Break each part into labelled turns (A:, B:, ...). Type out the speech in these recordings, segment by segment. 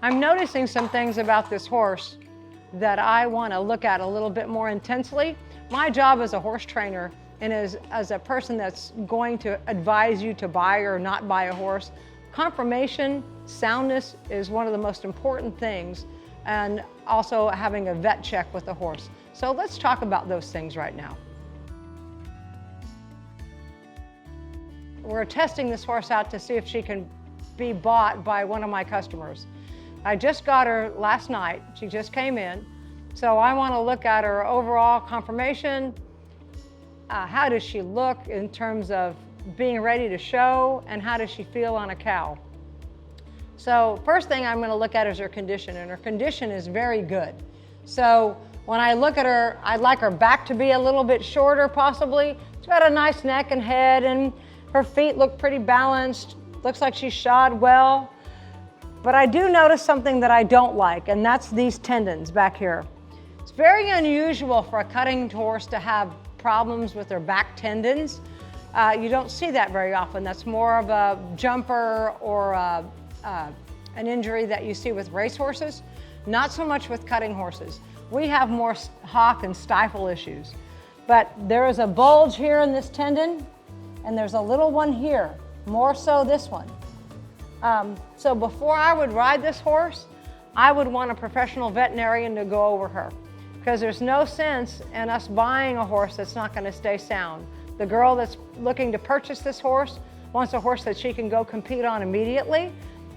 A: I'm noticing some things about this horse that I want to look at a little bit more intensely. My job as a horse trainer and as a person that's going to advise you to buy or not buy a horse, conformation, soundness is one of the most important things, and also having a vet check with the horse. So let's talk about those things right now. We're testing this horse out to see if she can be bought by one of my customers. I just got her last night. She just came in. So I want to look at her overall conformation. How does she look in terms of being ready to show, and how does she feel on a cow? So first thing I'm going to look at is her condition, and her condition is very good. So when I look at her, I'd like her back to be a little bit shorter possibly. She's got a nice neck and head, and her feet look pretty balanced. Looks like she's shod well. But I do notice something that I don't like, and that's these tendons back here. It's very unusual for a cutting horse to have problems with their back tendons. You don't see that very often. That's more of a jumper or an injury that you see with racehorses, not so much with cutting horses. We have more hock and stifle issues. But there is a bulge here in this tendon, and there's a little one here, more so this one. So before I would ride this horse, I would want a professional veterinarian to go over her, because there's no sense in us buying a horse that's not going to stay sound. The girl that's looking to purchase this horse wants a horse that she can go compete on immediately,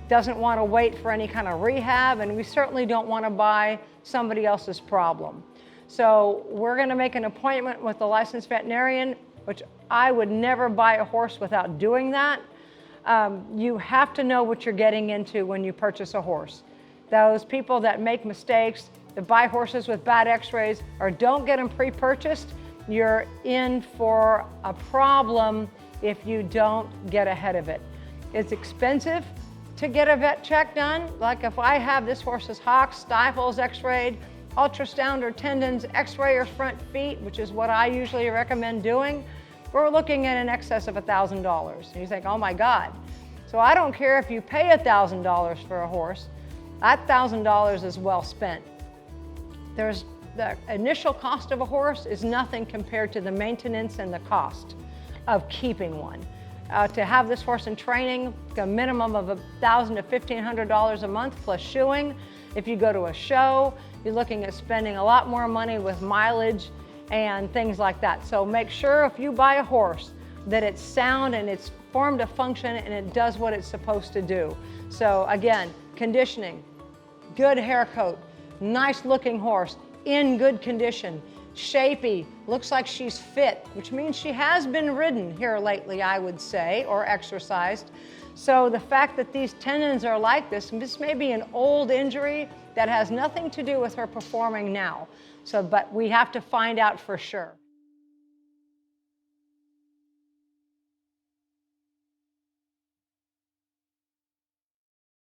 A: doesn't want to wait for any kind of rehab, and we certainly don't want to buy somebody else's problem. So we're going to make an appointment with the licensed veterinarian, which I would never buy a horse without doing that. You have to know what you're getting into when you purchase a horse. Those people that make mistakes, that buy horses with bad x-rays, or don't get them pre-purchased, you're in for a problem if you don't get ahead of it. It's expensive to get a vet check done. Like if I have this horse's hocks, stifles x-rayed, ultrasound her tendons, x-ray her front feet, which is what I usually recommend doing, we're looking at in excess of $1,000. And you think, oh my God. So I don't care if you pay $1,000 for a horse, that $1,000 is well spent. The initial cost of a horse is nothing compared to the maintenance and the cost of keeping one. To have this horse in training, a minimum of $1,000 to $1,500 a month plus shoeing. If you go to a show, you're looking at spending a lot more money with mileage and things like that. So make sure if you buy a horse that it's sound and it's formed a function and it does what it's supposed to do. So again, conditioning, good hair coat, nice looking horse, in good condition, shapy, looks like she's fit, which means she has been ridden here lately, I would say, or exercised. So the fact that these tendons are like this may be an old injury that has nothing to do with her performing now. So, but we have to find out for sure.